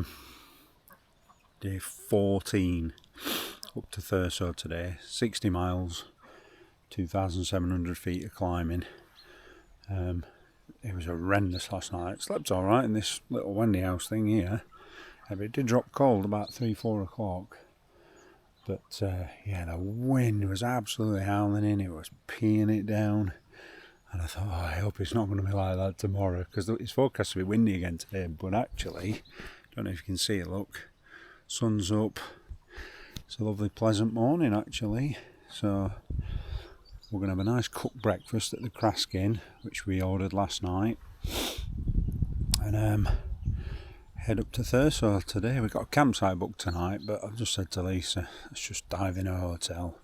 climb. Day 14 up to Thurso today. 60 miles, 2,700 feet of climbing. It was horrendous last night. Slept alright in this little Wendy house thing here. But it did drop cold about 3-4 o'clock. But yeah, the wind was absolutely howling in. It was peeing it down. And I thought, oh, I hope it's not going to be like that tomorrow, because it's forecast to be windy again today. But actually, don't know if you can see it, look, sun's up. It's a lovely pleasant morning actually. So we're going to have a nice cooked breakfast at the Crask Inn, which we ordered last night. And head up to Thurso today. We've got a campsite booked tonight, but I've just said to Lisa, let's just dive in a hotel,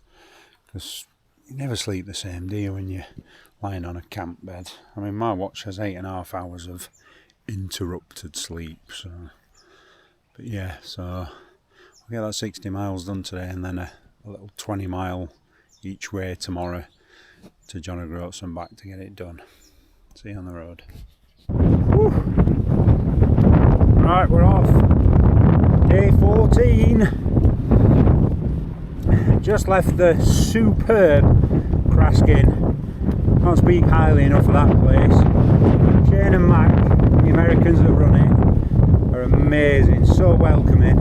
because you never sleep the same, do you, when you're lying on a camp bed? I mean, my watch has 8.5 hours of interrupted sleep, so. But yeah, so I'll get that 60 miles done today, and then a little 20 mile each way tomorrow to John O'Groats and back to get it done. See you on the road. Woo. Right, we're off. Day 14. Just left the superb Crask Inn. Can't speak highly enough of that place. Shane and Mac, the Americans that run it, are amazing, so welcoming.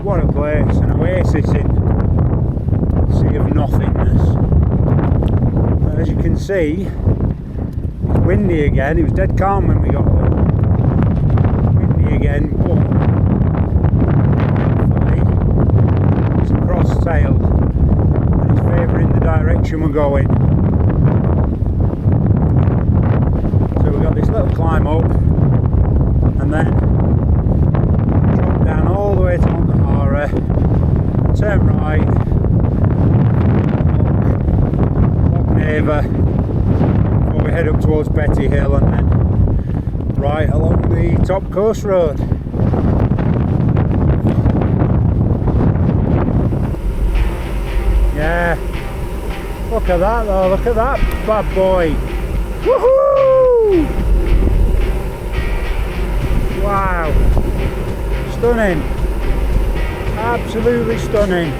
What a place, an oasis in a sea of nothingness. As you can see, it's windy again. It was dead calm when we got home. Windy again, but thankfully it's a cross tail and it's favouring the direction we're going. This little climb up and then drop down all the way to Montahara, turn right, Loch Neva, before we head up towards Bettyhill, and then right along the top coast road. Yeah, look at that though, look at that bad boy. Woohoo! Wow, stunning, absolutely stunning.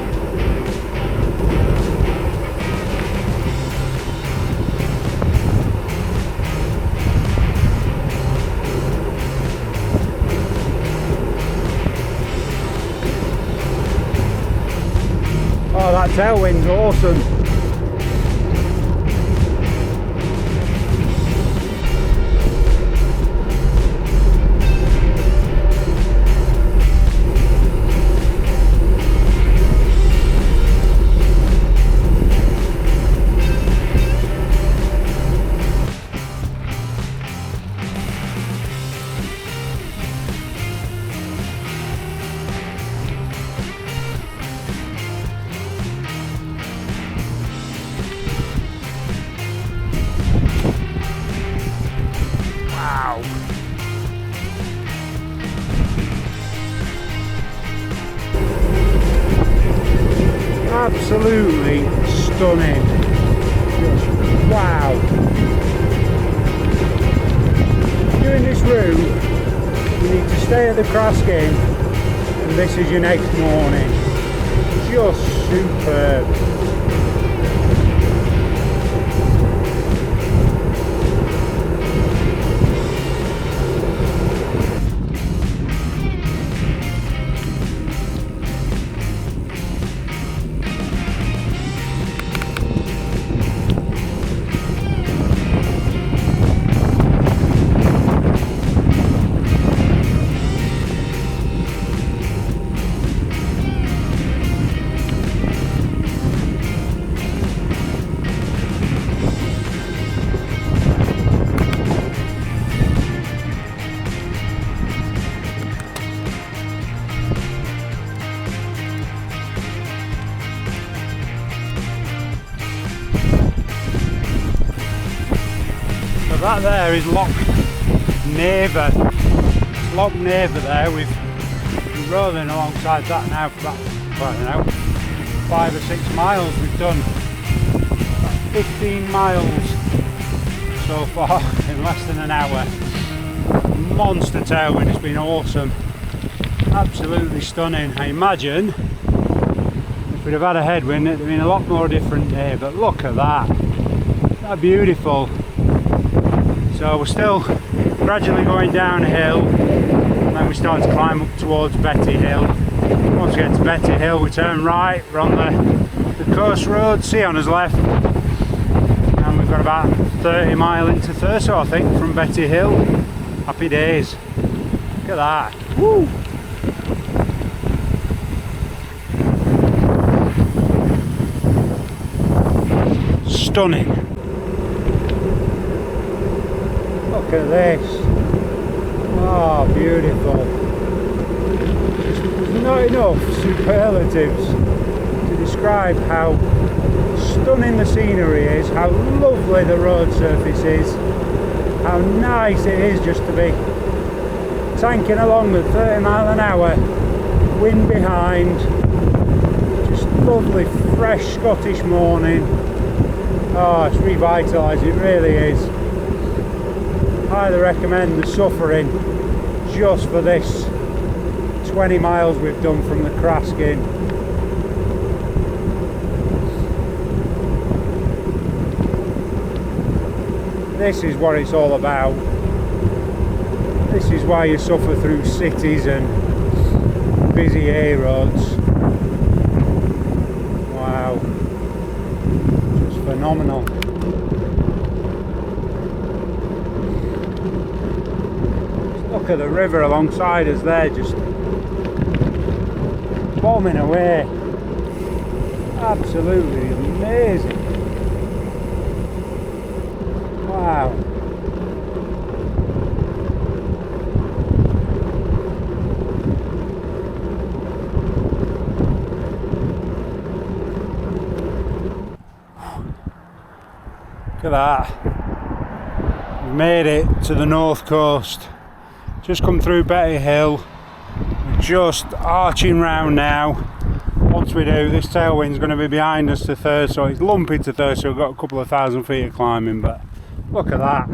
Oh, that tailwind's awesome. Absolutely stunning. Just wow. Doing this route, you need to stay at the Crask Inn, and this is your next morning. Just superb. That there is Loch Neva. It's Loch Neva there. We've been rolling alongside that now for about, I don't know, 5 or 6 miles. We've done about 15 miles so far in less than an hour. Monster tailwind, it's been awesome. Absolutely stunning. I imagine if we'd have had a headwind it'd have been a lot more different day, but look at that. Isn't that beautiful? So we're still gradually going downhill, and then we start to climb up towards Bettyhill. Once we get to Bettyhill we turn right, we're on the coast road, sea on us left, and we've got about 30 mile into Thurso I think from Bettyhill. Happy days. Look at that. Woo! Stunning. Look at this. Oh, beautiful. There's not enough superlatives to describe how stunning the scenery is, how lovely the road surface is, how nice it is just to be tanking along with 30 mile an hour, wind behind, just lovely fresh Scottish morning. Oh, it's revitalised, it really is. Highly recommend the suffering just for this 20 miles we've done from the Crask Inn. This is what it's all about. This is why you suffer through cities and busy A roads. Wow. Just phenomenal. Just look at the river alongside us there, just bombing away. Absolutely amazing. Wow. Look at that. We've made it to the north coast. Just come through Bettyhill. We're just arching round now. Once we do, this tailwind's going to be behind us to Thurso. It's lumpy to Thurso, we've got a couple of thousand feet of climbing, but look at that.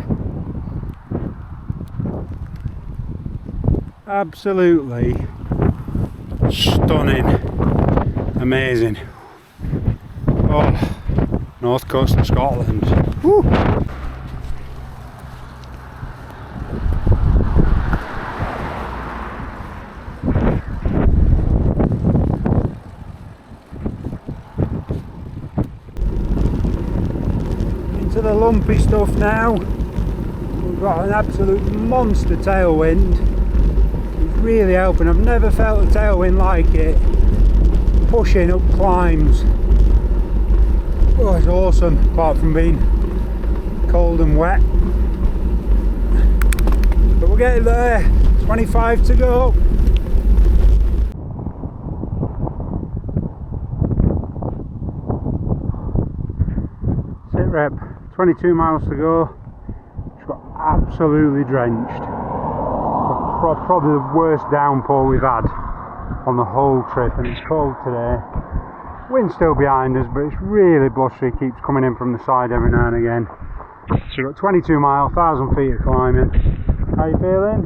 Absolutely stunning. Amazing. Oh, north coast of Scotland. Woo. Into the lumpy stuff now. We've got an absolute monster tailwind. It's really helping. I've never felt a tailwind like it. Pushing up climbs. Oh, it's awesome, apart from being cold and wet. But we're getting there. 25 to go. Sit rep. 22 miles to go. Just got absolutely drenched. Probably the worst downpour we've had on the whole trip, and it's cold today. Wind's still behind us, but it's really blustery. It keeps coming in from the side every now and again. So we've got 22 miles, 1,000 feet of climbing. How you feeling?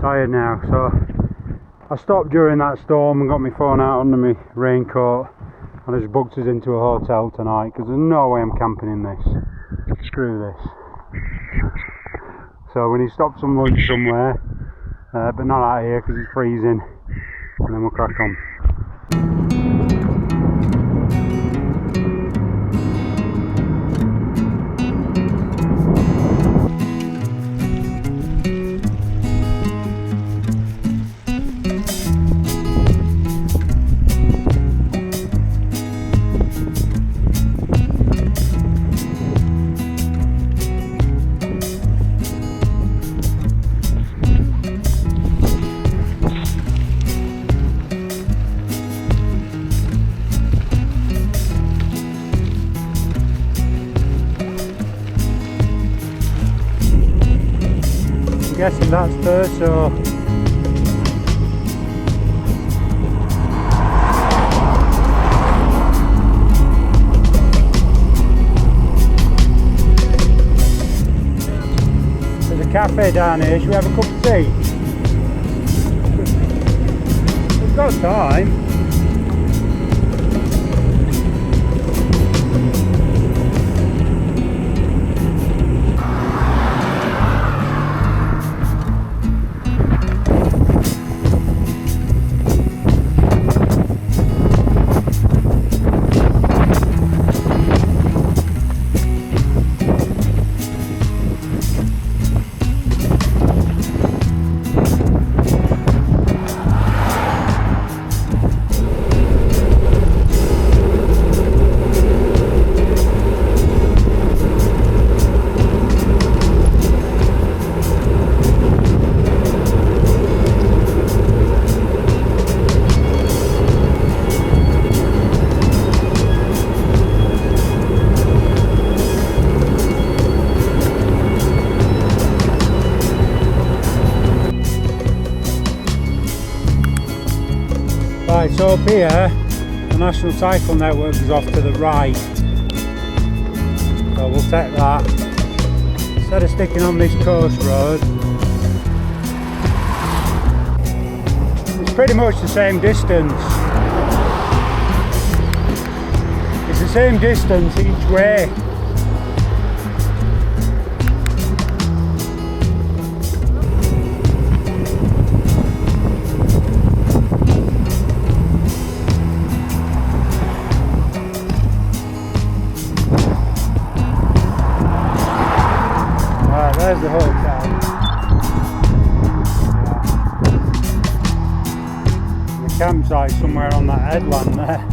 Tired now. So I stopped during that storm and got my phone out under my raincoat, and I just booked us into a hotel tonight because there's no way I'm camping in this. Screw this. So we need to stop some lunch somewhere, but not out here because it's freezing, and then we'll crack on. I'm guessing that's Thurso. There's a cafe down here. Should we have a cup of tea? We've got time. Right, so up here, the National Cycle Network is off to the right. So we'll take that. Instead of sticking on this coast road, it's pretty much the same distance. It's the same distance each way. There's the hotel. Yeah. The campsite somewhere on that headland there.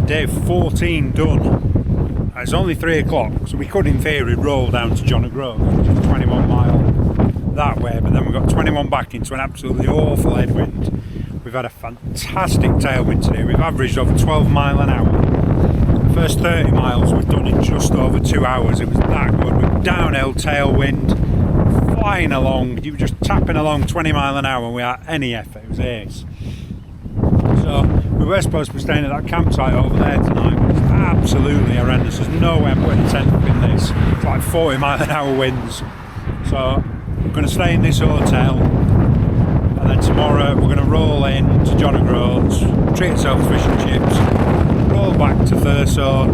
Day 14 done. It's only 3 o'clock, so we could in theory roll down to John O'Groats, which is 21 mile that way, but then we've got 21 back into an absolutely awful headwind. We've had a fantastic tailwind today. We've averaged over 12 mile an hour. The first 30 miles we've done in just over 2 hours. It was that good with downhill tailwind, flying along. You were just tapping along 20 mile an hour without any effort. It was ace. So we were supposed to be staying at that campsite over there tonight, but it's absolutely horrendous. There's no way I'm putting a tent up in this. It's like 40 mile an hour winds. So we're going to stay in this hotel, and then tomorrow we're going to roll in to John O'Groats, treat ourselves to fish and chips, roll back to Thurso,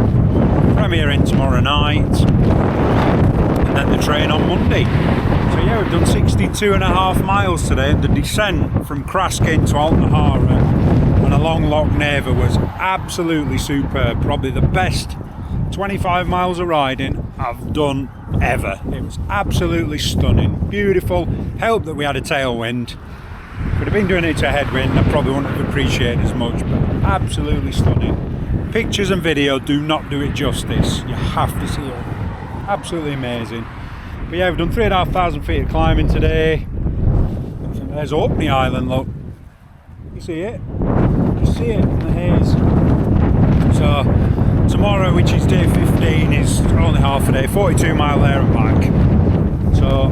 premiere in tomorrow night, and then the train on Monday. So yeah, we've done 62.5 miles today, and the descent from Crask Inn to Altnahara and along Loch Neva was absolutely superb. Probably the best 25 miles of riding I've done ever. It was absolutely stunning, beautiful. Helped that we had a tailwind. Could have been doing it to a headwind, I probably wouldn't have appreciated as much, but absolutely stunning. Pictures and video do not do it justice. You have to see it. Absolutely amazing. But yeah, we've done 3,500 feet of climbing today. I think there's Orkney Island, look. You see it? You see it in the haze. So tomorrow, which is day 15, is only half a day, 42 mile there and back. So